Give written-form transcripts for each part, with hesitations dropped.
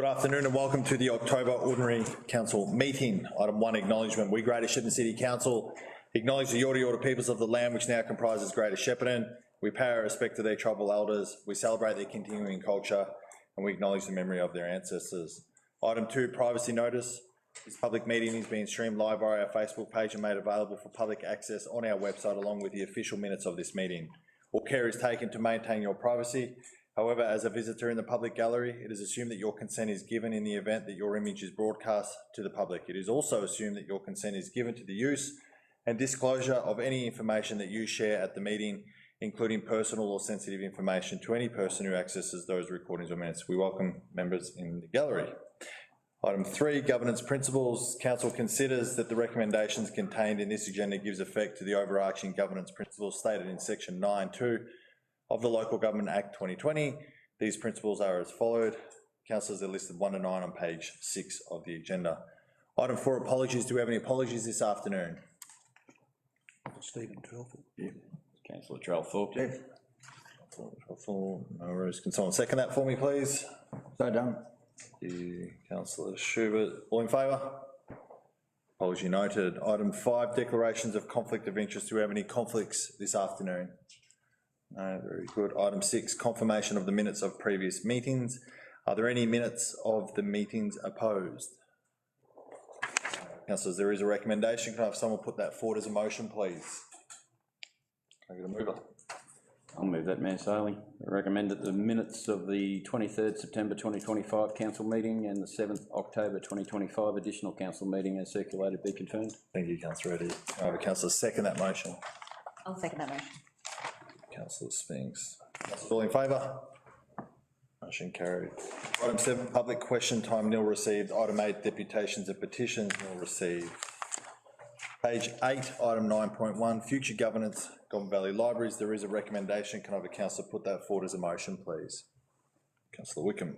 Good afternoon and welcome to the October Ordinary Council meeting. Item 1, acknowledgement. We, Greater Shepparton City Council, acknowledge the Yorta Yorta peoples of the land which now comprises Greater Shepparton. We pay our respect to their tribal elders, we celebrate their continuing culture, and we acknowledge the memory of their ancestors. Item 2, privacy notice. This public meeting is being streamed live via our Facebook page and made available for public access on our website along with the official minutes of this meeting. All care is taken to maintain your privacy. However, as a visitor in the public gallery, it is assumed that your consent is given in the event that your image is broadcast to the public. It is also assumed that your consent is given to the use and disclosure of any information that you share at the meeting, including personal or sensitive information, to any person who accesses those recordings or minutes. We welcome members in the gallery. Item 3, governance principles. Council considers that the recommendations contained in this agenda gives effect to the overarching governance principles stated in section 9.2 of the Local Government Act 2020. These principles are as followed. Councillors are listed 1 to 9 on page 6 of the agenda. Item 4, apologies. Do we have any apologies this afternoon? Stephen Trelford. Yeah. Councillor Trelford. Yeah. No worries. Can someone second that for me, please? So done. Thank you, Councillor Schubert. All in favour? Apology noted. Item 5, declarations of conflict of interest. Do we have any conflicts this afternoon? No, very good. Item 6, confirmation of the minutes of previous meetings. Are there any minutes of the meetings opposed? Councillors, there is a recommendation. Can I have someone put that forward as a motion, please? Can I get a mover? I'll move that, Mayor Saley. I recommend that the minutes of the 23rd September 2025 council meeting and the 7th October 2025 additional council meeting as circulated be confirmed. Thank you, Councillor Reddy. I have a councillor second that motion. I'll second that motion. Councillor Spinks. All in favour? Motion carried. Item 7, public question time, nil received. Item 8, deputations and petitions, nil received. Page 8, item 9.1, future governance, Goulburn Valley Libraries. There is a recommendation. Can I have a councillor put that forward as a motion, please? Councillor Wickham.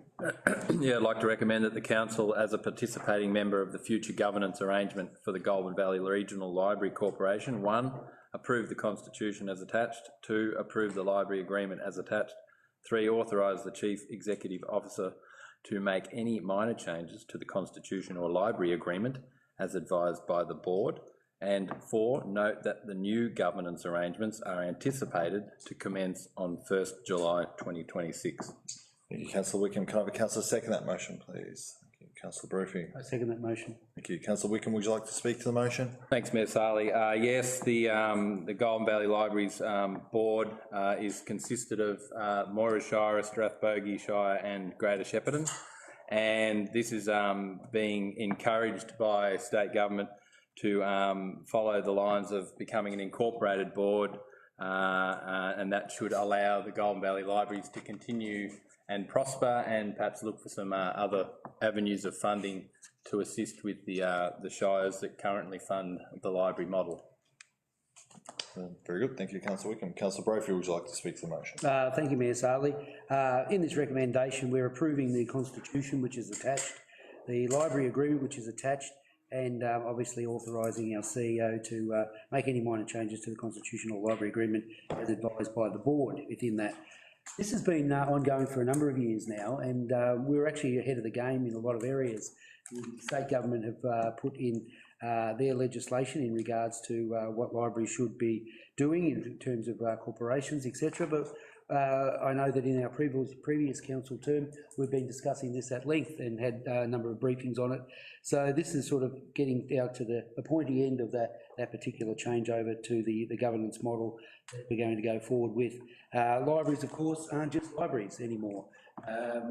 Yeah, I'd like to recommend that the council, as a participating member of the future governance arrangement for the Goulburn Valley Regional Library Corporation, 1, approve the constitution as attached, 2, approve the library agreement as attached, 3, authorise the Chief Executive Officer to make any minor changes to the constitution or library agreement as advised by the board, and 4, note that the new governance arrangements are anticipated to commence on 1st July 2026. Thank you, Councillor Wickham. Can I have a councillor second that motion, please? Thank you, Councillor Brophy. I second that motion. Thank you, Councillor Wickham. Would you like to speak to the motion? Thanks, Mayor Saley. Yes, the Goulburn Valley Libraries board is consisted of Moira Shire, Strathbogie Shire and Greater Shepparton, and this is being encouraged by state government to follow the lines of becoming an incorporated board, and that should allow the Goulburn Valley Libraries to continue and prosper, and perhaps look for some other avenues of funding to assist with the shires that currently fund the library model. Very good. Thank you, Councillor Wickham. Councillor Brophy, would you like to speak to the motion? Thank you, Mayor Saley. In this recommendation, we're approving the constitution, which is attached, the library agreement, which is attached, and obviously authorising our CEO to make any minor changes to the constitutional library agreement as advised by the board within that. This has been ongoing for a number of years now, and we're actually ahead of the game in a lot of areas. The state government have put in their legislation in regards to what libraries should be doing in terms of corporations, etc. But I know that in our previous council term, we've been discussing this at length and had a number of briefings on it. So this is sort of getting out to the pointy end of that particular changeover to the governance model that we're going to go forward with. Libraries, of course, aren't just libraries anymore.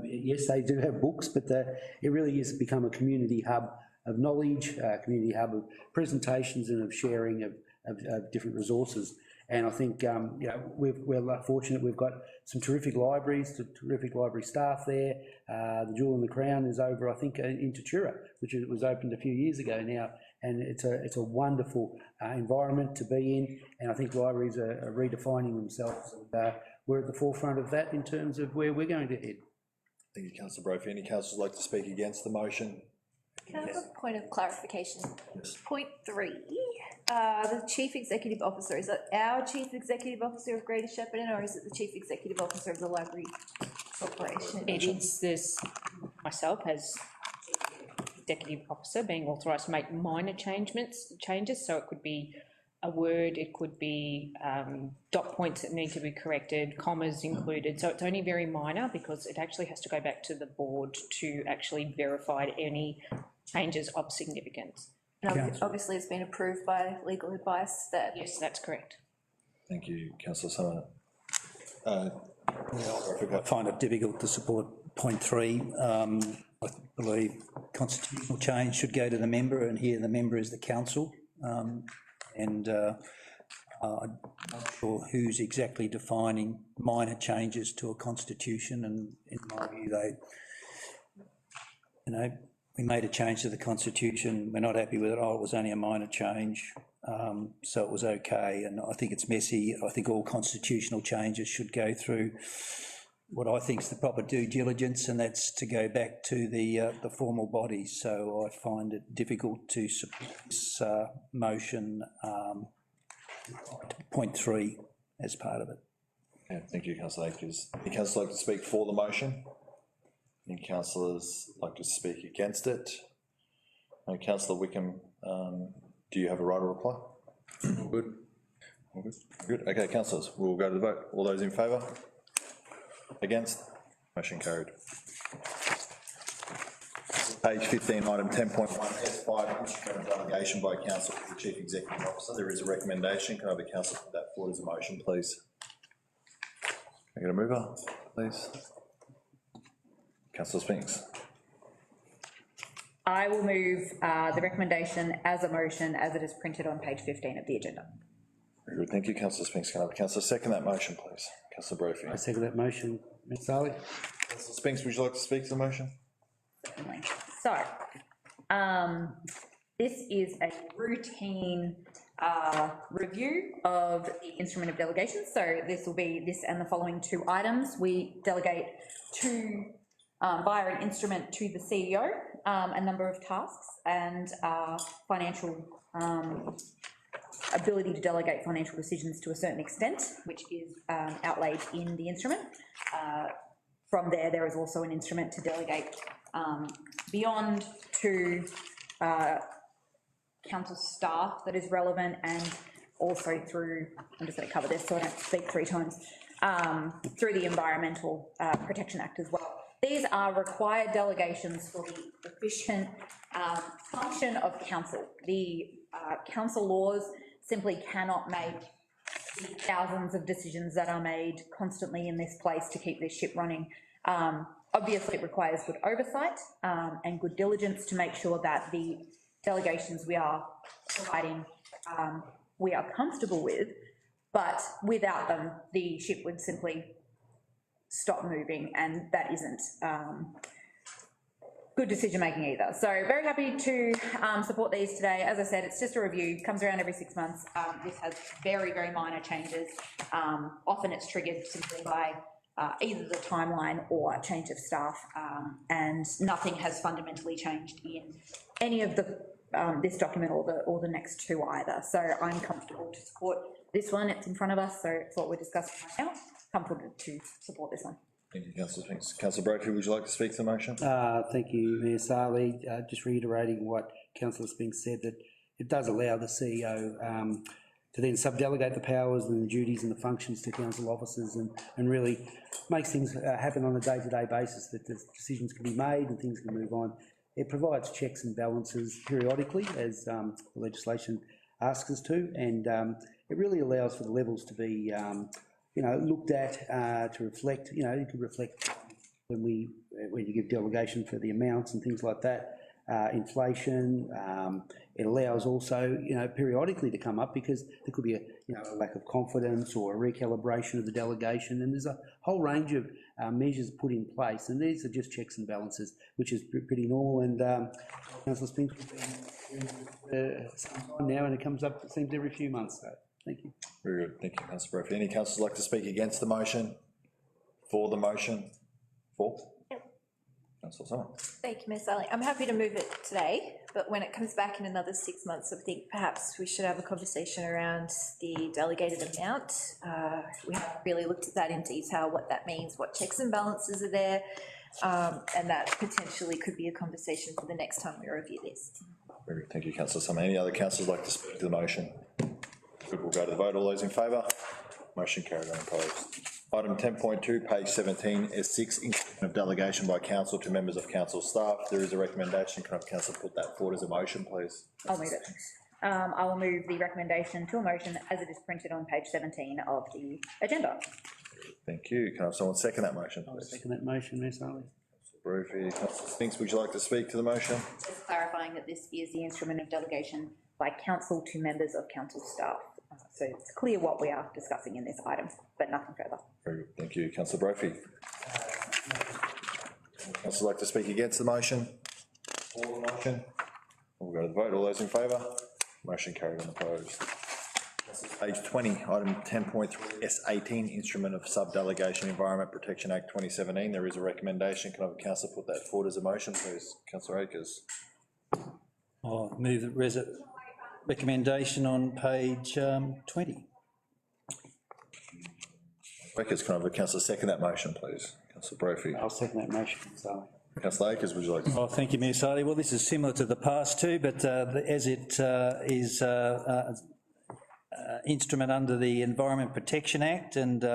Yes, they do have books, but it really has become a community hub of knowledge, a community hub of presentations and of sharing of different resources. And I think you know, we're fortunate we've got some terrific libraries, terrific library staff there. The Jewel and the Crown is over, I think, in Tatura, which was opened a few years ago now, and it's a wonderful environment to be in. And I think libraries are redefining themselves. And, we're at the forefront of that in terms of where we're going to head. Thank you, Councillor Brophy. Any councillors like to speak against the motion? Can I have a point of clarification? Yes. Point 3, the Chief Executive Officer, is that our Chief Executive Officer of Greater Shepparton, or is it the Chief Executive Officer of the Library Corporation? It's this myself as executive officer being authorised to make minor changes, so it could be a word, it could be dot points that need to be corrected, commas included, so it's only very minor because it actually has to go back to the board to actually verify any changes of significance. And obviously it's been approved by legal advice that. Yes, that's correct. Thank you, councillor Summer. I find it difficult to support point 3. I believe constitutional change should go to the member, and here the member is the council. I'm not sure who's exactly defining minor changes to a constitution, and in my view, we made a change to the constitution, we're not happy with it, oh, it was only a minor change, so it was okay, and I think it's messy. I think all constitutional changes should go through what I think is the proper due diligence, and that's to go back to the formal bodies. So I find it difficult to support this motion, point 3, as part of it. Yeah, thank you, councillor Akers. Any councillor like to speak for the motion? Any councillors like to speak against it? No, councillor Wickham, do you have a right of reply? Good. All good? Good, okay, councillors, we'll go to the vote. All those in favour? Against? Motion carried. Page 15, item 10.1, S5, instrument of delegation by council to the chief executive officer. There is a recommendation. Can I have a council put that forward as a motion, please? Can I get a mover, please? Councillor Spinks. I will move the recommendation as a motion as it is printed on page 15 of the agenda. Very good, thank you, councillor Spinks. Can I have a councillor second that motion, please? Councillor Brophy. I second that motion, Ms Sally. Councillor Spinks, would you like to speak to the motion? Certainly. So, this is a routine review of the instrument of delegation. So this will be this and the following 2 items. We delegate via an instrument to the CEO a number of tasks, and financial ability to delegate financial decisions to a certain extent, which is outlaid in the instrument. From there is also an instrument to delegate beyond to council staff that is relevant, and also through, I'm just going to cover this so I don't speak 3 times, through the Environmental Protection Act as well. These are required delegations for the efficient function of council. The council laws simply cannot make the thousands of decisions that are made constantly in this place to keep this ship running. Obviously, it requires good oversight and good diligence to make sure that the delegations we are providing we are comfortable with, but without them, the ship would simply stop moving, and that isn't good decision making either. So very happy to support these today. As I said, it's just a review, comes around every 6 months. This has very, very minor changes. Often it's triggered simply by either the timeline or a change of staff, and nothing has fundamentally changed in any of the this document or the next 2 either. So I'm comfortable to support this one. It's in front of us, so it's what we're discussing right now. Comfortable to support this one. Thank you, councillor Spinks. Councillor Brophy, would you like to speak to the motion? Thank you, Mayor Sally. Just reiterating what councillor Spinks said, that it does allow the CEO to then subdelegate the powers and the duties and the functions to council officers, and really makes things happen on a day-to-day basis, that the decisions can be made and things can move on. It provides checks and balances periodically, as the legislation asks us to, and it really allows for the levels to be looked at to reflect, you can reflect when you give delegation for the amounts and things like that, inflation. It allows also, periodically to come up, because there could be a lack of confidence or a recalibration of the delegation, and there's a whole range of measures put in place, and these are just checks and balances, which is pretty normal. And Councillor Spinks has been some time now, and it comes up, it seems, every few months. So thank you. Very good, thank you, councillor Brophy. Any councillors like to speak against the motion? For the motion? For? Councillor Summer. Thank you, Ms Sally. I'm happy to move it today, but when it comes back in another 6 months, I think perhaps we should have a conversation around the delegated amount. We haven't really looked at that in detail, what that means, what checks and balances are there. And that potentially could be a conversation for the next time we review this. Very good. Thank you, councillor Summer. Any other councillors like to speak to the motion? Good, we'll go to the vote. All those in favour? Motion carried, unopposed. Item 10.2, page 17, S6, inclusion of delegation by council to members of council staff. There is a recommendation. Can I have council put that forward as a motion, please? I'll move it. I will move the recommendation to a motion as it is printed on page 17 of the agenda. Thank you. Can I have someone second that motion, please? Second that motion, Ms Harley. Brophy, councillor Spinks, would you like to speak to the motion? Just clarifying that this is the instrument of delegation by council to members of council staff. So it's clear what we are discussing in this item, but nothing further. Very good. Thank you, councillor Brophy. Councillor like to speak against the motion? For the motion? We'll go to the vote. All those in favour? Motion carried, unopposed. Page 20, item 10.3, S18, Instrument of Sub-Delegation Environment Protection Act 2017. There is a recommendation. Can I have councillor put that forward as a motion, please? Councillor Akers. I'll move the recommendation on page 20. Akers, can I have a councillor second that motion, please? Councillor Brophy. I'll second that motion, Ms Harley. Councillor Akers, would you like to? Oh, thank you, Mayor Sardi. Well, this is similar to the past two, but as it is instrument under the Environment Protection Act and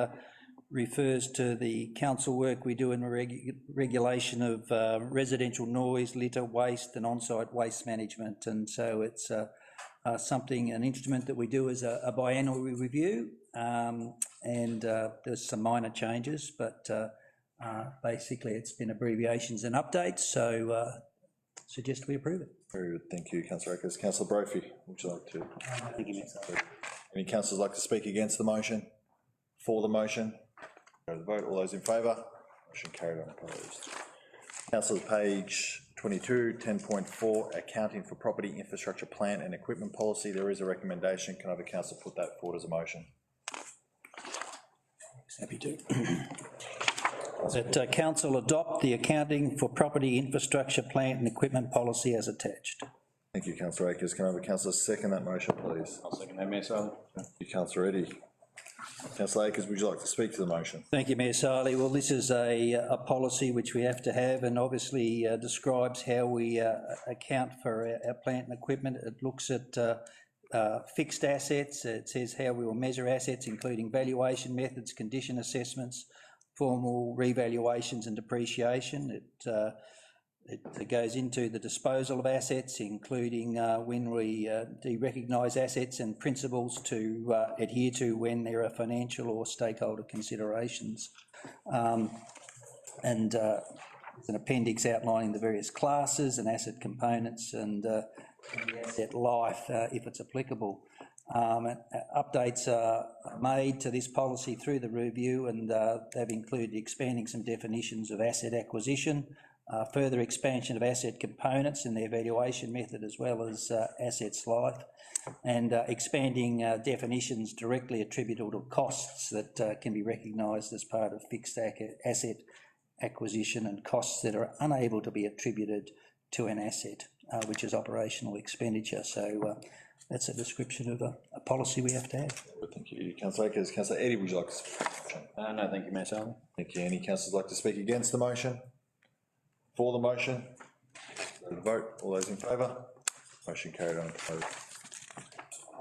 refers to the council work we do in regulation of residential noise, litter, waste and on-site waste management. And so it's an instrument that we do as a biannual review, and there's some minor changes, but basically it's been abbreviations and updates, so suggest we approve it. Very good. Thank you, councillor Akers. Councillor Brophy, would you like to? Thank you, Ms Harley. Any councillors like to speak against the motion? For the motion? Go to the vote. All those in favour? Motion carried, unopposed. Councillors, page 22, 10.4, Accounting for Property, Infrastructure, Plant and Equipment Policy. There is a recommendation. Can I have a councillor put that forward as a motion? Happy to. That council adopt the Accounting for Property, Infrastructure, Plant and Equipment Policy as attached. Thank you, councillor Akers. Can I have a councillor second that motion, please? I'll second that, Mayor Sarli. Thank you, councillor Eddy. Councillor Akers, would you like to speak to the motion? Thank you, Mayor Sarli. Well, this is a policy which we have to have and obviously describes how we account for our plant and equipment. It looks at fixed assets. It says how we will measure assets, including valuation methods, condition assessments, formal revaluations and depreciation. It goes into the disposal of assets, including when we de-recognise assets and principles to adhere to when there are financial or stakeholder considerations. And there's an appendix outlining the various classes and asset components and the asset life, if it's applicable. Updates are made to this policy through the review, and they've included expanding some definitions of asset acquisition, further expansion of asset components and their valuation method, as well as assets life, and expanding definitions directly attributable to costs that can be recognised as part of fixed asset acquisition and costs that are unable to be attributed to an asset, which is operational expenditure. So that's a description of a policy we have to have. Thank you, councillor Akers. Councillor Eddy, would you like to speak to the motion? No, thank you, Mayor Sarli. Thank you. Any councillors like to speak against the motion? For the motion? Go to the vote. All those in favour? Motion carried, unopposed.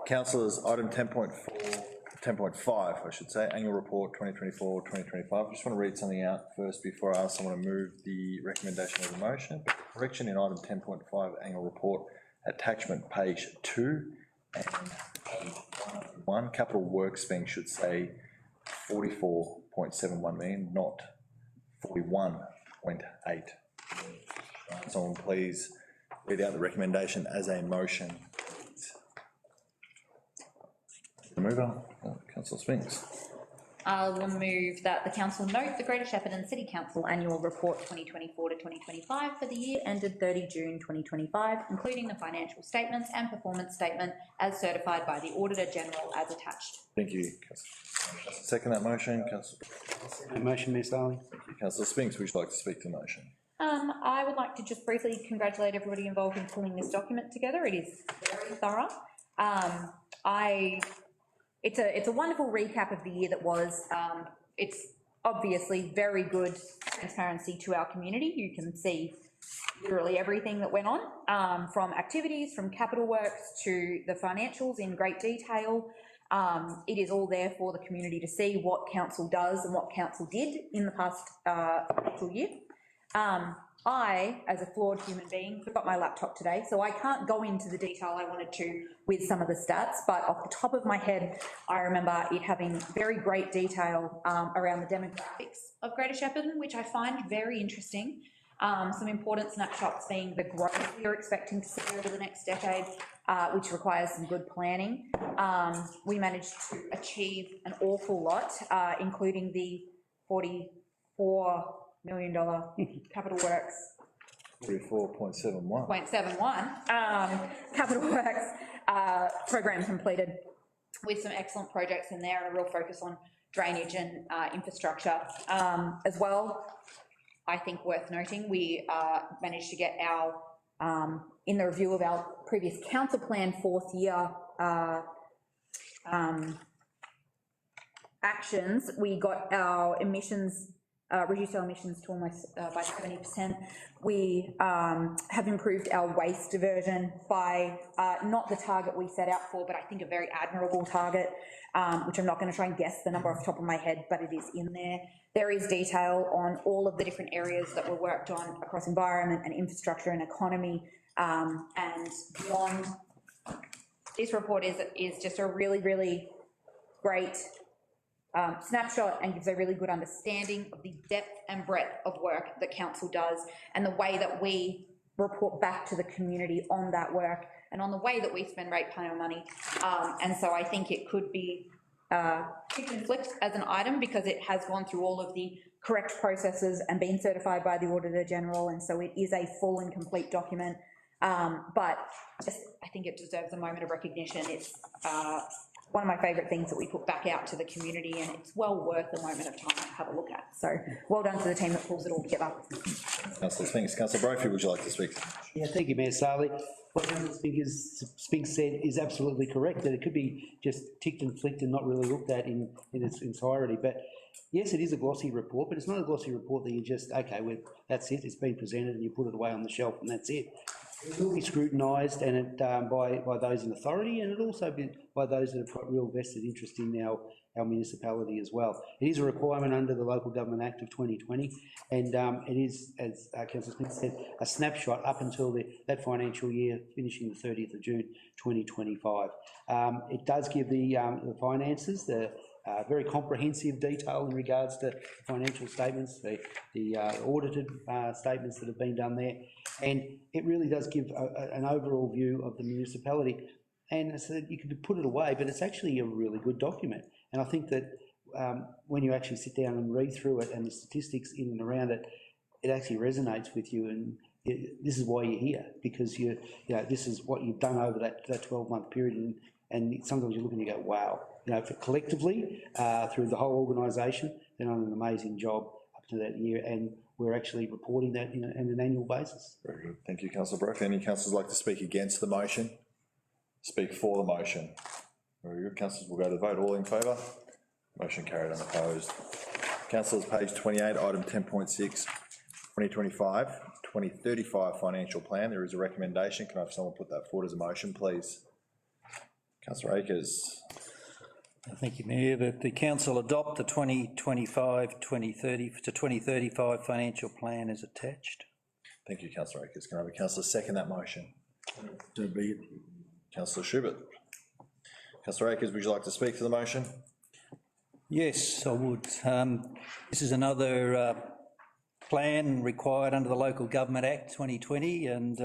Councillors, item 10.5, I should say, annual report 2024-2025. I just want to read something out first before I ask someone to move the recommendation of the motion. Correction in item 10.5, annual report, attachment page 2 and page 1, capital work spend should say 44.71 million, not 41.8. Someone please read out the recommendation as a motion. Mover, councillor Spinks. I will move that the council note the Greater Shepparton City Council Annual Report 2024 to 2025 for the year ended 30 June 2025, including the financial statements and performance statement as certified by the Auditor General as attached. Thank you. Second that motion, councillor. That motion, Ms Harley. Thank you, councillor Spinks. Would you like to speak to the motion? I would like to just briefly congratulate everybody involved in pulling this document together. It is very thorough. It's a wonderful recap of the year that was. It's obviously very good transparency to our community. You can see literally everything that went on, from activities, from capital works to the financials in great detail. It is all there for the community to see what council does and what council did in the past financial year. I, as a flawed human being, forgot my laptop today, so I can't go into the detail I wanted to with some of the stats, but off the top of my head, I remember it having very great detail around the demographics of Greater Shepparton, which I find very interesting. Some important snapshots being the growth we are expecting to see over the next decade, which requires some good planning. We managed to achieve an awful lot, including the $44 million capital works. 44.71. 0.71 capital works program completed, with some excellent projects in there and a real focus on drainage and infrastructure as well. I think worth noting, we managed to get our, in the review of our previous council plan 4th year actions, we got our emissions, reduced our emissions to almost by 70%. We have improved our waste diversion by not the target we set out for, but I think a very admirable target, which I'm not going to try and guess the number off the top of my head, but it is in there. There is detail on all of the different areas that were worked on across environment and infrastructure and economy and beyond. This report is just a really, really great snapshot and gives a really good understanding of the depth and breadth of work that council does and the way that we report back to the community on that work and on the way that we spend ratepayer money. And so I think it could be picked and flipped as an item because it has gone through all of the correct processes and been certified by the Auditor General, and so it is a full and complete document. But just, I think it deserves a moment of recognition. It's one of my favourite things that we put back out to the community, and it's well worth a moment of time to have a look at. So well done to the team that pulls it all together. Councillor Spinks. Councillor Brophy, would you like to speak? Yeah, thank you, Mayor Saleh. What Councillor Spinks said is absolutely correct, that it could be just ticked and flicked and not really looked at in its entirety. But yes, it is a glossy report, but it's not a glossy report that you just, okay, well, that's it, it's been presented and you put it away on the shelf and that's it. It will be scrutinised and it, by those in authority, and it also be by those that have got real vested interest in our municipality as well. It is a requirement under the Local Government Act of 2020, and it is, as Councillor Smith said, a snapshot up until that financial year finishing the 30th of June 2025. It does give the finances, the very comprehensive detail in regards to financial statements, the audited statements that have been done there, and it really does give an overall view of the municipality. And so you could put it away, but it's actually a really good document. And I think that when you actually sit down and read through it and the statistics in and around it, it actually resonates with you, and this is why you're here, because you know this is what you've done over that 12-month period, and sometimes you look and you go, wow, you know, for collectively through the whole organisation, they've done an amazing job up to that year, and we're actually reporting that on an annual basis. Very good. Thank you, Councillor Brophy. Any councillors like to speak against the motion? Speak for the motion. Very good. Councillors will go to the vote. All in favour? Motion carried, unopposed. Councillors, page 28, item 10.6, 2025-2035 financial plan. There is a recommendation. Can I have someone put that forward as a motion, please? Councillor Akers. Thank you, Mayor. That the council adopt the 2025-2030 to 2035 financial plan as attached. Thank you, Councillor Akers. Can I have a councillor second that motion? So be it. Councillor Schubert. Councillor Akers, would you like to speak to the motion? Yes, I would. This is another plan required under the Local Government Act 2020, and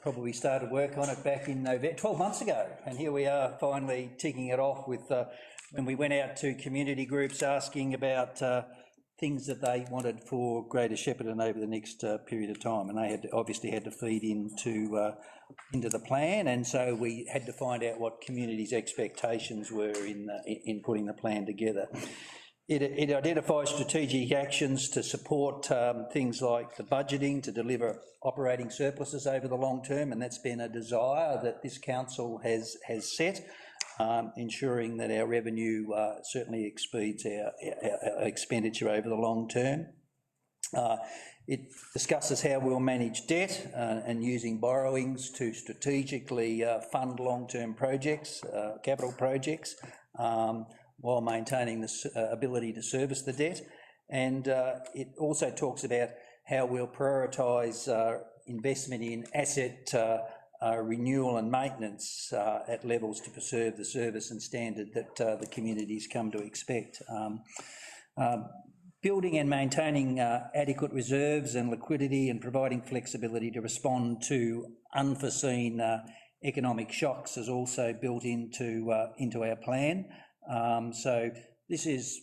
probably started work on it back in November, 12 months ago, and here we are finally ticking it off with when we went out to community groups asking about things that they wanted for Greater Shepparton over the next period of time, and they obviously had to feed into the plan, and so we had to find out what communities' expectations were in putting the plan together. It identifies strategic actions to support things like the budgeting to deliver operating surpluses over the long term, and that's been a desire that this council has set. ensuring that our revenue certainly exceeds our expenditure over the long term. It discusses how we'll manage debt and using borrowings to strategically fund long-term projects, capital projects, while maintaining the ability to service the debt. And it also talks about how we'll prioritise investment in asset renewal and maintenance at levels to preserve the service and standard that the communities come to expect. Building and maintaining adequate reserves and liquidity and providing flexibility to respond to unforeseen economic shocks is also built into our plan. So this is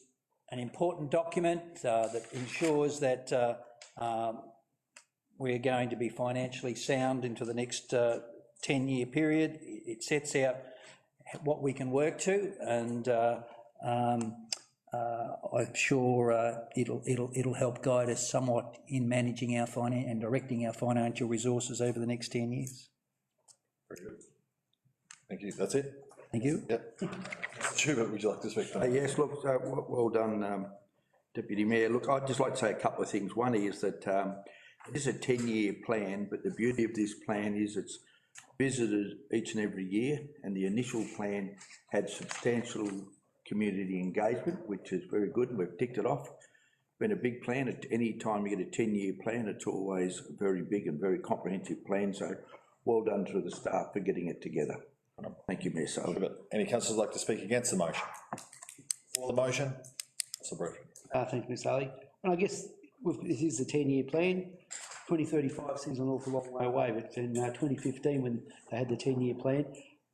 an important document that ensures that we're going to be financially sound into the next 10-year period. It sets out what we can work to, and I'm sure it'll help guide us somewhat in managing our and directing our financial resources over the next 10 years. Very good. Thank you. That's it? Thank you. Yep. Schubert, would you like to speak? Yes, look, well done, Deputy Mayor. Look, I'd just like to say a couple of things. One is that it is a 10-year plan, but the beauty of this plan is it's visited each and every year, and the initial plan had substantial community engagement, which is very good, and we've ticked it off. Been a big plan. At any time you get a 10-year plan, it's always a very big and very comprehensive plan, so well done to the staff for getting it together. Thank you, Mayor Sullivan. Any councillors like to speak against the motion? For the motion? Councillor Bruce. Thank you, Ms. Daly. And I guess this is a 10-year plan. 2035 seems an awful long way away, but in 2015, when they had the 10-year plan,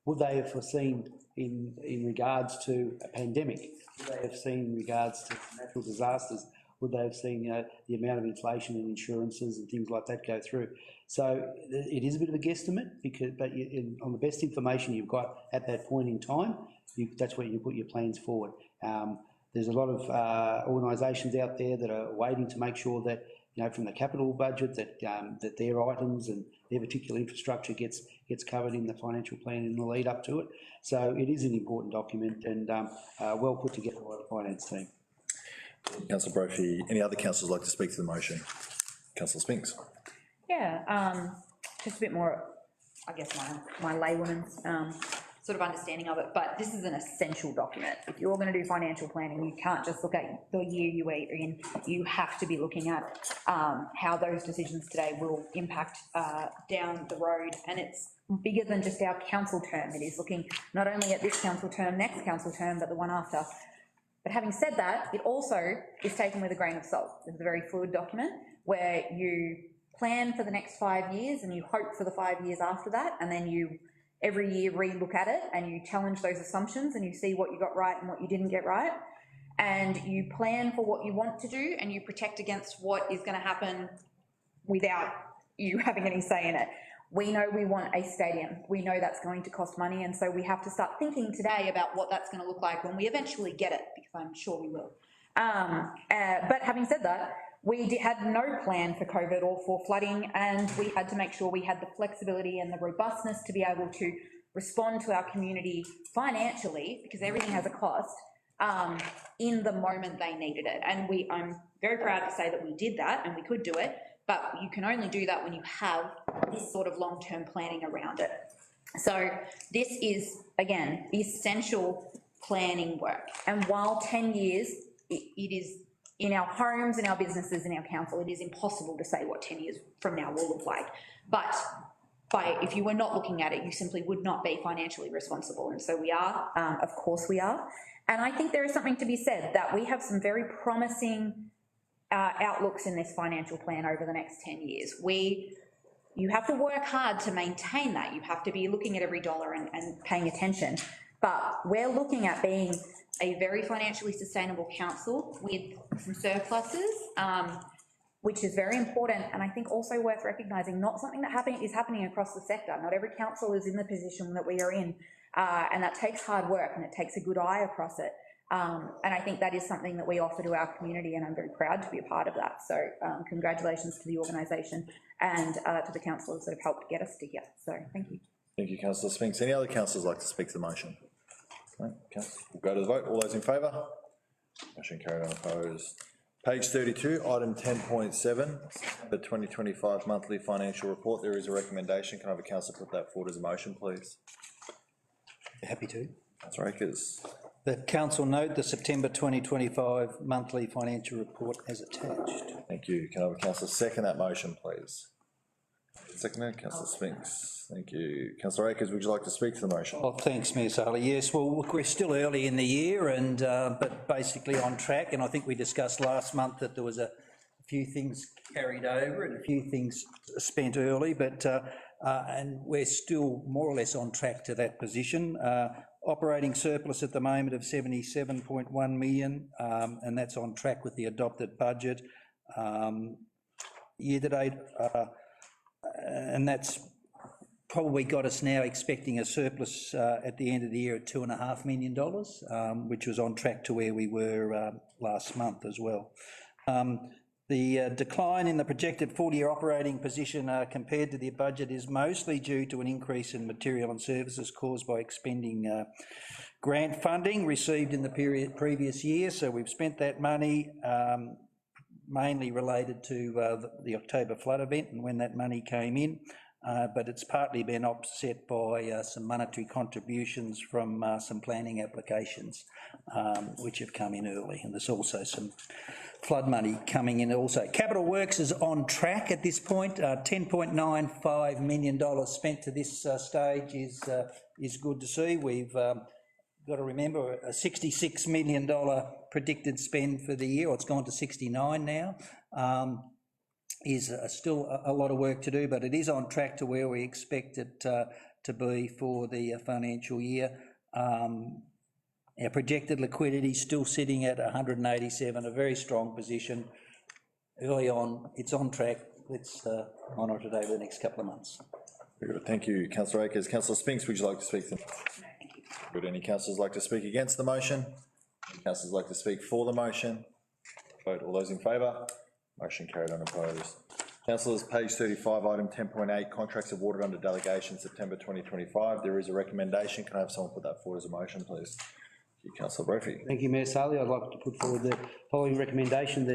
would they have foreseen in regards to a pandemic? Would they have seen in regards to natural disasters? Would they have seen the amount of inflation and insurances and things like that go through? So it is a bit of a guesstimate, but on the best information you've got at that point in time, that's where you put your plans forward. There's a lot of organisations out there that are waiting to make sure that, from the capital budget, that their items and their particular infrastructure gets covered in the financial plan in the lead up to it. So it is an important document and well put together by the finance team. Councillor Brophy. Any other councillors like to speak to the motion? Councillor Spinks. Yeah, just a bit more, I guess, my laywoman's sort of understanding of it, but this is an essential document. If you're going to do financial planning, you can't just look at the year you are in. You have to be looking at how those decisions today will impact down the road, and it's bigger than just our council term. It is looking not only at this council term, next council term, but the one after. But having said that, it also is taken with a grain of salt. It's a very fluid document where you plan for the next 5 years and you hope for the 5 years after that, and then you every year re-look at it and you challenge those assumptions and you see what you got right and what you didn't get right, and you plan for what you want to do and you protect against what is going to happen without you having any say in it. We know we want a stadium. We know that's going to cost money, and so we have to start thinking today about what that's going to look like when we eventually get it, because I'm sure we will. But having said that, we had no plan for COVID or for flooding, and we had to make sure we had the flexibility and the robustness to be able to respond to our community financially, because everything has a cost, in the moment they needed it. And I'm very proud to say that we did that and we could do it, but you can only do that when you have this sort of long-term planning around it. So this is, again, essential planning work. And while 10 years, it is in our homes, in our businesses, in our council, it is impossible to say what 10 years from now will look like. But if you were not looking at it, you simply would not be financially responsible. And so we are, of course we are. And I think there is something to be said that we have some very promising outlooks in this financial plan over the next 10 years. You have to work hard to maintain that. You have to be looking at every dollar and paying attention. But we're looking at being a very financially sustainable council with some surpluses, which is very important, and I think also worth recognising, not something that is happening across the sector. Not every council is in the position that we are in, and that takes hard work and it takes a good eye across it. And I think that is something that we offer to our community, and I'm very proud to be a part of that. So congratulations to the organisation and to the councillors that have helped get us to here. So thank you. Thank you, Councillor Spinks. Any other councillors like to speak to the motion? No, okay. We'll go to the vote. All those in favour? Motion carried, unopposed. Page 32, item 10.7, the 2025 monthly financial report. There is a recommendation. Can I have a councillor put that forward as a motion, please? Happy to. Councillor Akers. That council note the September 2025 monthly financial report as attached. Thank you. Can I have a councillor second that motion, please? Seconded, councillor Spinks. Thank you. Councillor Akers, would you like to speak to the motion? Oh, thanks, Mayor Saleh. Yes, well, look, we're still early in the year and, but basically on track. And I think we discussed last month that there was a few things carried over and a few things spent early, but, and we're still more or less on track to that position. Operating surplus at the moment of 77.1 million, and that's on track with the adopted budget. Year to date, and that's probably got us now expecting a surplus at the end of the year at $2.5 million, which was on track to where we were last month as well. The decline in the projected full-year operating position compared to the budget is mostly due to an increase in material and services caused by expending grant funding received in the previous year. So we've spent that money mainly related to the October flood event and when that money came in. But it's partly been offset by some monetary contributions from some planning applications which have come in early, and there's also some flood money coming in also. Capital Works is on track at this point. $10.95 million spent to this stage is good to see. We've got to remember a $66 million predicted spend for the year, or it's gone to 69 now. Is still a lot of work to do, but it is on track to where we expect it to be for the financial year. Our projected liquidity is still sitting at 187, a very strong position. Early on, it's on track. Let's monitor it over the next couple of months. Very good. Thank you, councillor Akers. Councillor Spinks, would you like to speak to the motion? Would any councillors like to speak against the motion? Any councillors like to speak for the motion? Vote. All those in favour? Motion carried, unopposed. Councillors, page 35, item 10.8, contracts awarded under delegation September 2025. There is a recommendation. Can I have someone put that forward as a motion, please? Thank you, councillor Brophy. Thank you, Mayor Saleh. I'd like to put forward the following recommendation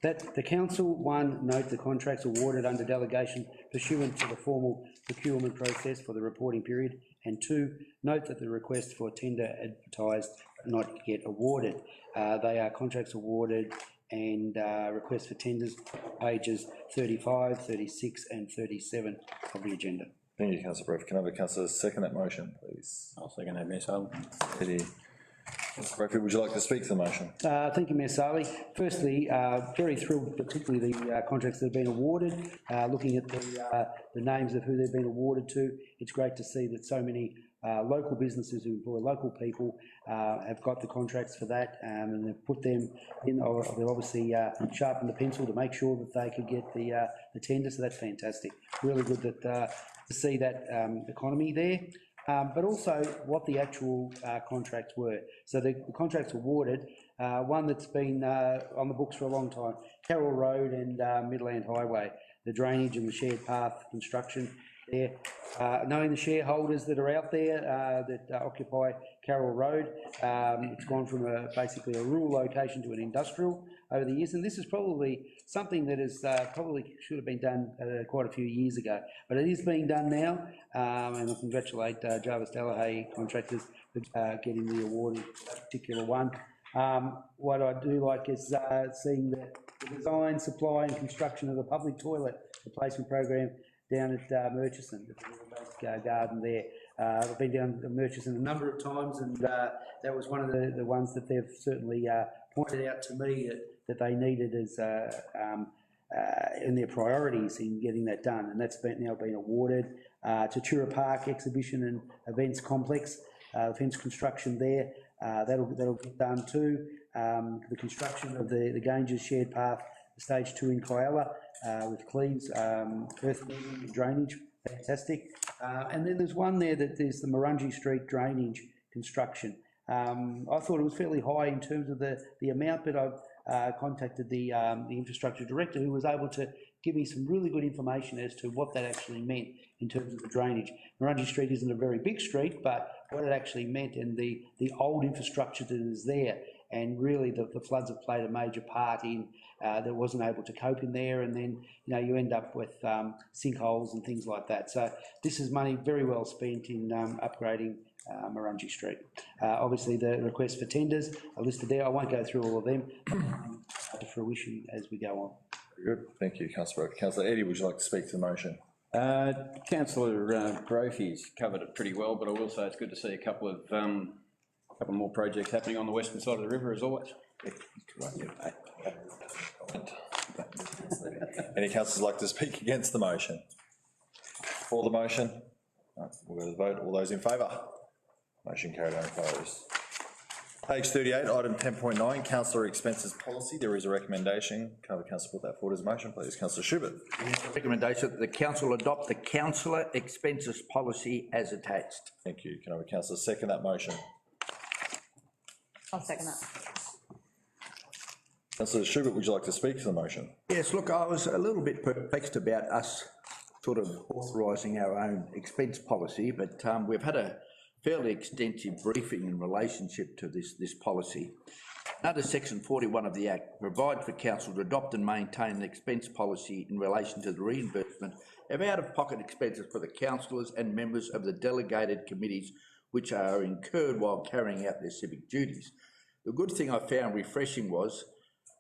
that the council, one, note the contracts awarded under delegation pursuant to the formal procurement process for the reporting period, and two, note that the request for tender advertised not yet awarded. They are contracts awarded and request for tenders, pages 35, 36 and 37 of the agenda. Thank you, councillor Brophy. Can I have a councillor second that motion, please? I'll second that, Mayor Saleh. Councillor Brophy, would you like to speak to the motion? Thank you, Mayor Saleh. Firstly, very thrilled, particularly the contracts that have been awarded. Looking at the names of who they've been awarded to, it's great to see that so many local businesses who employ local people have got the contracts for that, and they've put them in. They've obviously sharpened the pencil to make sure that they could get the tender, so that's fantastic. Really good that to see that economy there. But also what the actual contracts were. So the contracts awarded, one that's been on the books for a long time, Carroll Road and Midland Highway, the drainage and the shared path construction there. Knowing the shareholders that are out there that occupy Carroll Road, it's gone from basically a rural location to an industrial over the years, and this is probably something that is probably should have been done quite a few years ago, but it is being done now, and I congratulate Jarvis Delahaye contractors for getting the award in that particular one. What I do like is seeing the design, supply and construction of the public toilet replacement program down at Murchison, the garden there. I've been down to Murchison a number of times, and that was one of the ones that they've certainly pointed out to me that they needed as in their priorities in getting that done, and that's now been awarded to Tura Park Exhibition and Events Complex. The fence construction there, that'll get done too. The construction of the Ganges Shared Path, Stage 2 in Kyalla, with Cleves, earth moving, drainage, fantastic. And then there's one there that there's the Murungi Street drainage construction. I thought it was fairly high in terms of the amount, but I've contacted the infrastructure director, who was able to give me some really good information as to what that actually meant in terms of the drainage. Murungi Street isn't a very big street, but what it actually meant and the old infrastructure that is there. And really, the floods have played a major part in that wasn't able to cope in there, and then you end up with sinkholes and things like that. So this is money very well spent in upgrading Murungi Street. Obviously, the requests for tenders are listed there. I won't go through all of them to fruition as we go on. Very good, thank you, Councillor Broke. Councillor Eddie, would you like to speak to the motion? Councillor Brophy's covered it pretty well, but I will say it's good to see a couple more projects happening on the western side of the river, as always. Any councillors like to speak against the motion? For the motion? No, we'll go to the vote. All those in favour? Motion carried and opposed. Page 38, item 10.9, councillor expenses policy. There is a recommendation. Can I have a councillor put that forward as a motion, please? Councillor Schubert. Recommendation that the council adopt the councillor expenses policy as attached. Thank you. Can I have a councillor second that motion? I'll second that. Councillor Schubert, would you like to speak to the motion? Yes, look, I was a little bit perplexed about us sort of authorising our own expense policy, but we've had a fairly extensive briefing in relationship to this policy. Under section 41 of the Act, provide for council to adopt and maintain an expense policy in relation to the reimbursement of out-of-pocket expenses for the councillors and members of the delegated committees which are incurred while carrying out their civic duties. The good thing I found refreshing was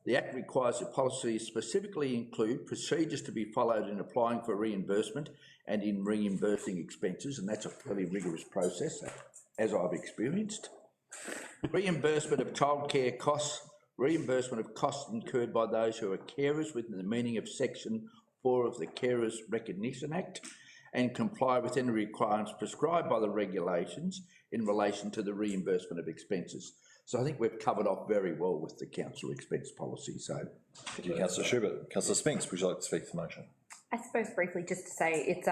the Act requires the policy specifically include procedures to be followed in applying for reimbursement and in reimbursing expenses, and that's a fairly rigorous process, as I've experienced. Reimbursement of childcare costs, reimbursement of costs incurred by those who are carers within the meaning of section 4 of the Carers Recognition Act, and comply with any requirements prescribed by the regulations in relation to the reimbursement of expenses. So I think we've covered off very well with the council expense policy. So, thank you, Councillor Schubert. Councillor Spinks, would you like to speak to the motion? I suppose briefly just to say it's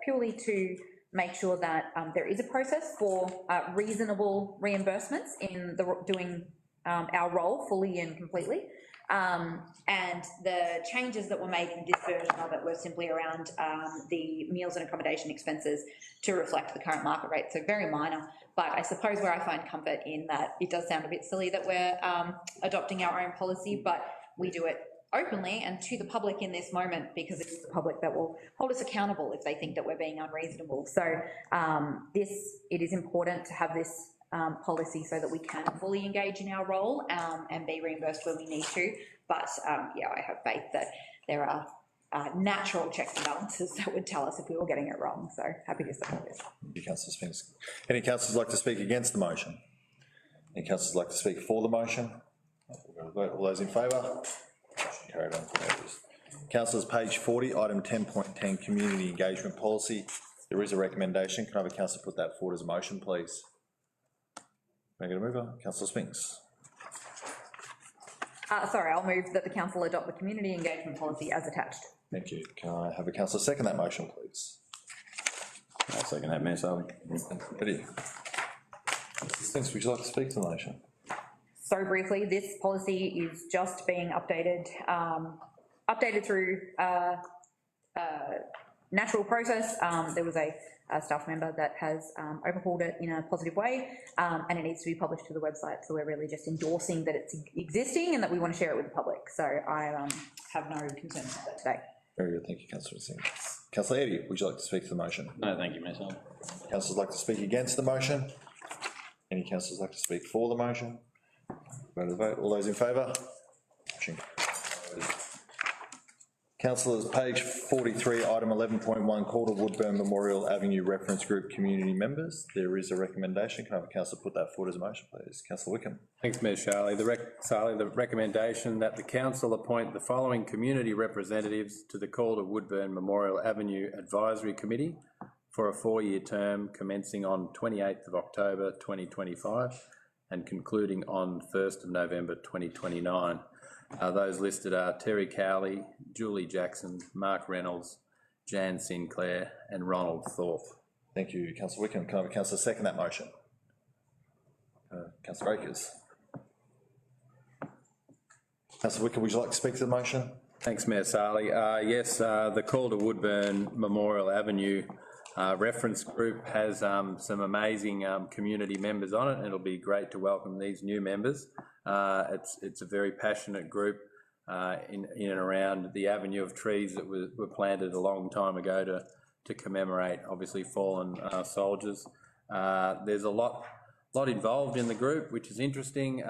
purely to make sure that there is a process for reasonable reimbursements in doing our role fully and completely. And the changes that were made in this version of it were simply around the meals and accommodation expenses to reflect the current market rate, so very minor. But I suppose where I find comfort in that it does sound a bit silly that we're adopting our own policy, but we do it openly and to the public in this moment, because it's the public that will hold us accountable if they think that we're being unreasonable. So it is important to have this policy so that we can fully engage in our role and be reimbursed when we need to. But yeah, I have faith that there are natural checks and balances that would tell us if we were getting it wrong. So happy to support this. Thank you, Councillor Spinks. Any councillors like to speak against the motion? Any councillors like to speak for the motion? We'll go to vote. All those in favour? Motion carried on. Councillors, page 40, item 10.10, community engagement policy. There is a recommendation. Can I have a councillor put that forward as a motion, please? Make it a mover. Councillor Spinks. Sorry, I'll move that the council adopt the community engagement policy as attached. Thank you. Can I have a councillor second that motion, please? I'll second that, Mayor Saley. Eddie. Councillor Spinks, would you like to speak to the motion? So briefly, this policy is just being updated, updated through natural process. There was a staff member that has overhauled it in a positive way, and it needs to be published to the website. So we're really just endorsing that it's existing and that we want to share it with the public. So I have no concerns about that today. Very good, thank you, Councillor Spinks. Councillor Eddie, would you like to speak to the motion? No, thank you, Mayor Saley. Councillors like to speak against the motion? Any councillors like to speak for the motion? Go to the vote. All those in favour? Motion carried. Councillors, page 43, item 11.1, call to Woodburn Memorial Avenue Reference Group community members. There is a recommendation. Can I have a councillor put that forward as a motion, please? Councillor Wickham. Thanks, Mayor Sharley. The recommendation that the council appoint the following community representatives to the Call to Woodburn Memorial Avenue Advisory Committee for a 4-year term commencing on 28th of October 2025 and concluding on 1st of November 2029. Those listed are Terry Cowley, Julie Jackson, Mark Reynolds, Jan Sinclair and Ronald Thorpe. Thank you, Councillor Wickham. Can I have a councillor second that motion? Councillor Akers. Councillor Wickham, would you like to speak to the motion? Thanks, Mayor Sarley. Yes, the Calder Woodburn Memorial Avenue reference group has some amazing community members on it, and it'll be great to welcome these new members. It's a very passionate group in and around the avenue of trees that were planted a long time ago to commemorate, obviously, fallen soldiers. There's a lot involved in the group, which is interesting.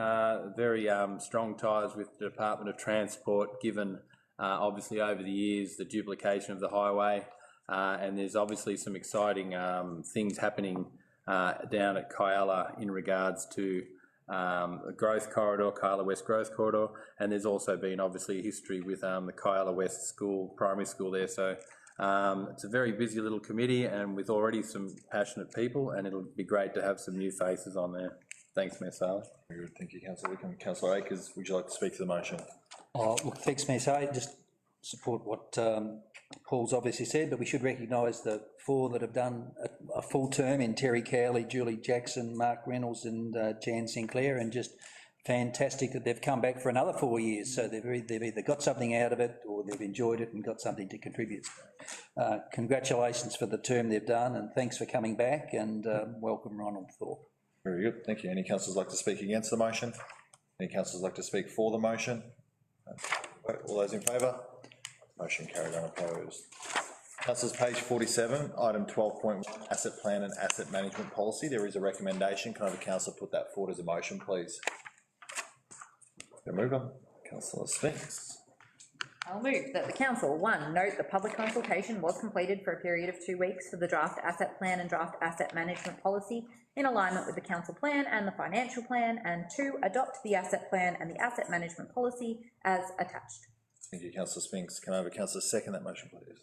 Very strong ties with the Department of Transport, given obviously over the years the duplication of the highway, and there's obviously some exciting things happening down at Kyalla in regards to the growth corridor, Kyalla West Growth Corridor, and there's also been obviously a history with the Kyalla West School, primary school there. So it's a very busy little committee and with already some passionate people, and it'll be great to have some new faces on there. Thanks, Mayor Sarley. Very good, thank you, Councillor Wickham. Councillor Akers, would you like to speak to the motion? Oh, look, thanks, Mayor Say. Just support what Paul's obviously said, but we should recognise the 4 that have done a full term in Terry Cowley, Julie Jackson, Mark Reynolds and Jan Sinclair, and just fantastic that they've come back for another 4 years. So they've either got something out of it or they've enjoyed it and got something to contribute. Congratulations for the term they've done, and thanks for coming back, and welcome Ronald Thorpe. Very good, thank you. Any councillors like to speak against the motion? Any councillors like to speak for the motion? All those in favour? Motion carried, unopposed. Councillors, page 47, item 12.1, asset plan and asset management policy. There is a recommendation. Can I have a councillor put that forward as a motion, please? Move on. Councillor Spinks. I'll move that the council, 1, note the public consultation was completed for a period of 2 weeks for the draft asset plan and draft asset management policy in alignment with the council plan and the financial plan, and 2, adopt the asset plan and the asset management policy as attached. Thank you, Councillor Spinks. Can I have a councillor second that motion, please?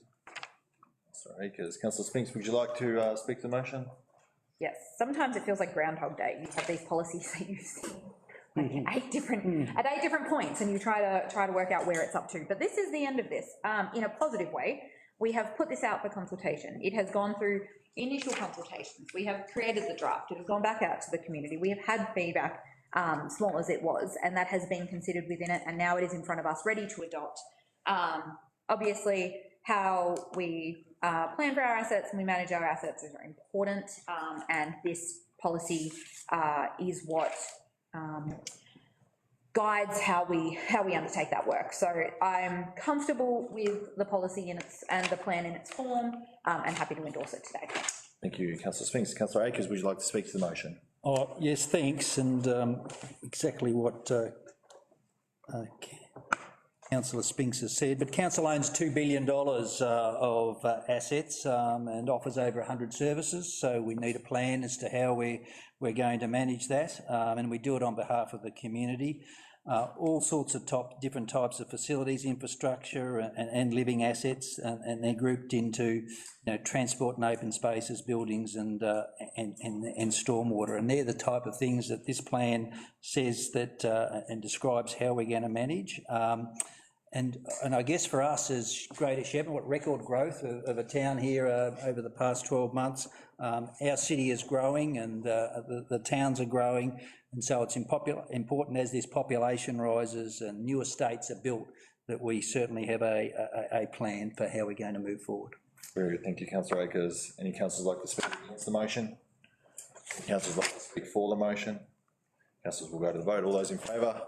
Councillor Akers. Councillor Spinks, would you like to speak to the motion? Yes, sometimes it feels like Groundhog Day. You have these policies that you see like at 8 different points, and you try to work out where it's up to. But this is the end of this. In a positive way, we have put this out for consultation. It has gone through initial consultations. We have created the draft. It has gone back out to the community. We have had feedback, small as it was, and that has been considered within it, and now it is in front of us, ready to adopt. Obviously, how we plan for our assets and we manage our assets is very important, and this policy is what guides how we undertake that work. So I'm comfortable with the policy in its and the plan in its form, and happy to endorse it today. Thank you, Councillor Spinks. Councillor Akers, would you like to speak to the motion? Oh, yes, thanks, and exactly what Councillor Spinks has said, but council owns $2 billion of assets and offers over 100 services, so we need a plan as to how we're going to manage that, and we do it on behalf of the community. All sorts of different types of facilities, infrastructure and living assets, and they're grouped into transport and open spaces, buildings and stormwater, and they're the type of things that this plan says that and describes how we're going to manage. And I guess for us as Greater Shepparton, what record growth of a town here over the past 12 months. Our city is growing and the towns are growing, and so it's important as this population rises and new estates are built that we certainly have a plan for how we're going to move forward. Very good, thank you, Councillor Akers. Any councillors like to speak against the motion? Any councillors like to speak for the motion? Councillors will go to the vote. All those in favour?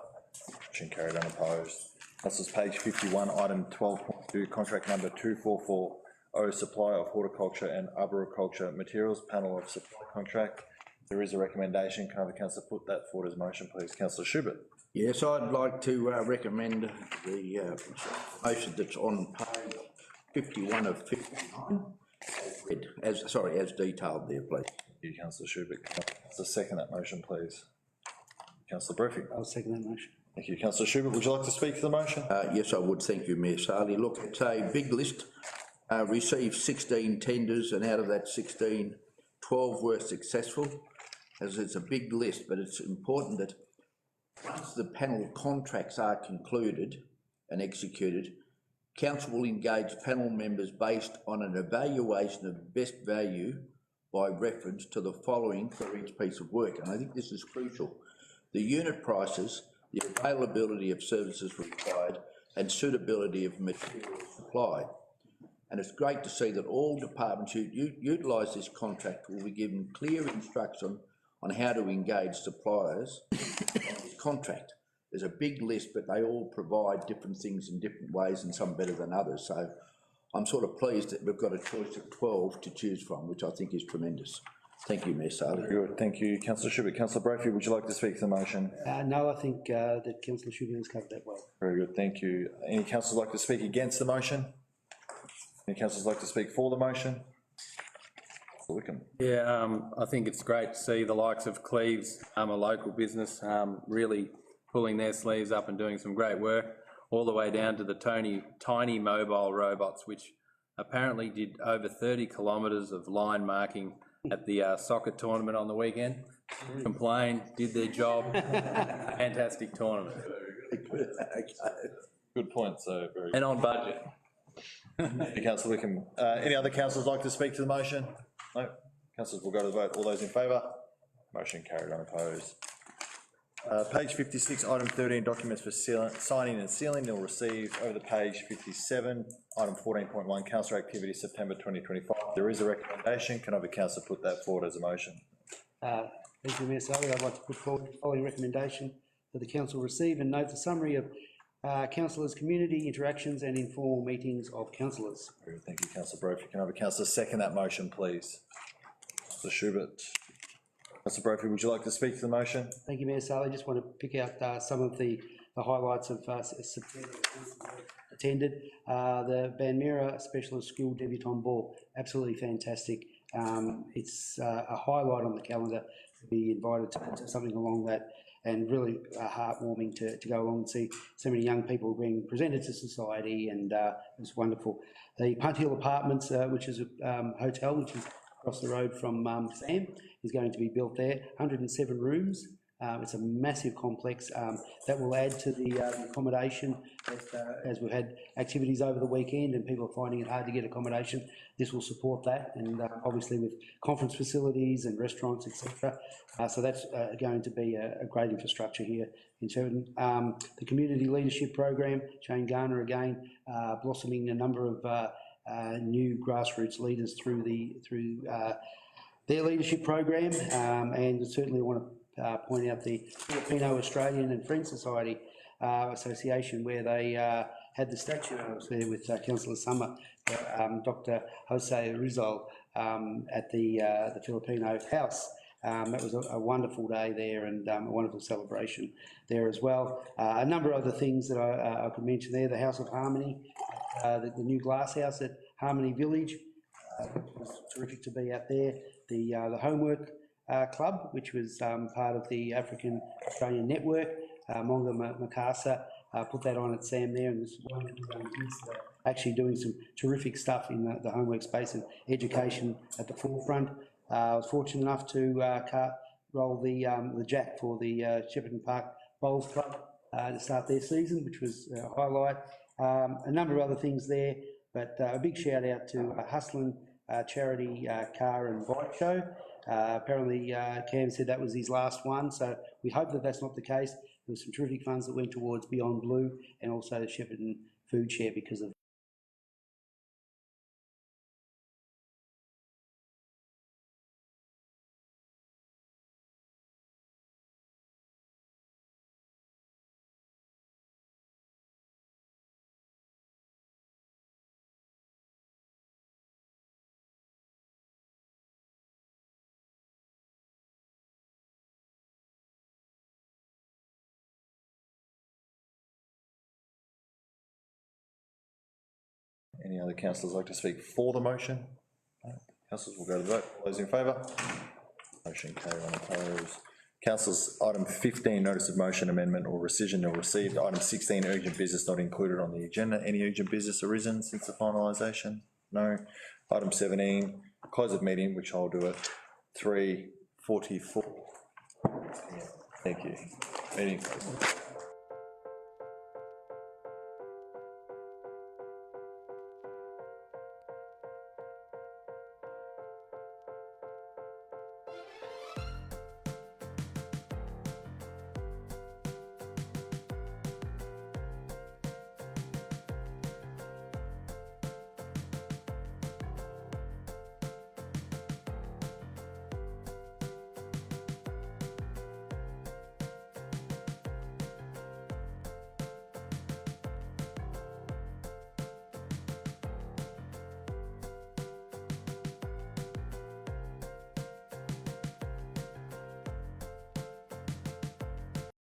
Motion carried, unopposed. Councillors, page 51, item 12.2, contract number 2440, supply of horticulture and arboriculture materials, panel of supply contract. There is a recommendation. Can I have a councillor put that forward as motion, please? Councillor Schubert. Yes, I'd like to recommend the motion that's on page 51 of 59, as detailed there, please. Thank you, Councillor Schubert. Councillor second that motion, please. Councillor Briffy. I'll second that motion. Thank you, Councillor Schubert. Would you like to speak to the motion? Yes, I would. Thank you, Mayor Sarley. Look, it's a big list. Received 16 tenders, and out of that 16, 12 were successful. As it's a big list, but it's important that once the panel contracts are concluded and executed, council will engage panel members based on an evaluation of best value by reference to the following for each piece of work, and I think this is crucial: the unit prices, the availability of services required, and suitability of material supply. And it's great to see that all departments who utilise this contract will be given clear instruction on how to engage suppliers on this contract. There's a big list, but they all provide different things in different ways, and some better than others. So I'm sort of pleased that we've got a choice of 12 to choose from, which I think is tremendous. Thank you, Mayor Saley. Very good, thank you, councillor Schubert. Councillor Brophy, would you like to speak to the motion? No, I think that councillor Schubert has covered that well. Very good, thank you. Any councillors like to speak against the motion? Any councillors like to speak for the motion? Councillor Wickham. Yeah, I think it's great to see the likes of Cleves, a local business, really pulling their sleeves up and doing some great work, all the way down to the tiny mobile robots, which apparently did over 30 kilometres of line marking at the soccer tournament on the weekend. Complained, did their job, fantastic tournament. Good point, so very. And on budget. Thank you, councillor Wickham. Any other councillors like to speak to the motion? No. Councillors will go to the vote. All those in favour? Motion carried, unopposed. Page 56, item 13, documents for signing and sealing, they'll receive over the page 57, item 14.1, councillor activity, September 2025. There is a recommendation. Can I have a councillor put that forward as a motion? Thank you, Mayor Saley. I'd like to put forward the following recommendation that the council receive and note the summary of councillors' community interactions and informal meetings of councillors. Very good. Thank you, councillor Brophy. Can I have a councillor second that motion, please? Councillor Schubert. Councillor Brophy, would you like to speak to the motion? Thank you, Mayor Saley. Just want to pick out some of the highlights of September attended. The Banmera Specialist School Debutante Ball, absolutely fantastic. It's a highlight on the calendar to be invited to something along that, and really heartwarming to go along and see so many young people being presented to society, and it's wonderful. The Punt Hill Apartments, which is a hotel which is across the road from Sam, is going to be built there, 107 rooms. It's a massive complex that will add to the accommodation as we've had activities over the weekend and people are finding it hard to get accommodation. This will support that, and obviously with conference facilities and restaurants, etc. So that's going to be a great infrastructure here in Shepparton. The Community Leadership Program, Shane Garner again, blossoming a number of new grassroots leaders through their leadership program, and certainly want to point out the Filipino Australian and Friends Society Association, where they had the statue. I was there with Councillor Summer, Dr. Jose Rizal at the Filipino House. That was a wonderful day there, and a wonderful celebration there as well. A number of other things that I could mention there: the House of Harmony, the new glass house at Harmony Village. It was terrific to be out there. The Homework Club, which was part of the African Australian Network, Monga Makasa put that on at Sam there, and there's wonderful young kids that are actually doing some terrific stuff in the homework space and education at the forefront. I was fortunate enough to roll the jack for the Shepparton Park Bowls Club to start their season, which was a highlight. A number of other things there, but a big shout out to Hustlin charity car and bike show. Apparently Cam said that was his last one, so we hope that that's not the case. There was some terrific funds that went towards Beyond Blue and also the Shepparton Food Share because of Any other councillors like to speak for the motion? No. Councillors will go to the vote. All those in favour? Motion carried, unopposed. Councillors, item 15, notice of motion amendment or rescission are received. Item 16, urgent business not included on the agenda. Any urgent business arisen since the finalisation? No. Item 17, close of meeting, which I'll do at 3:44. Thank you. Meeting closed.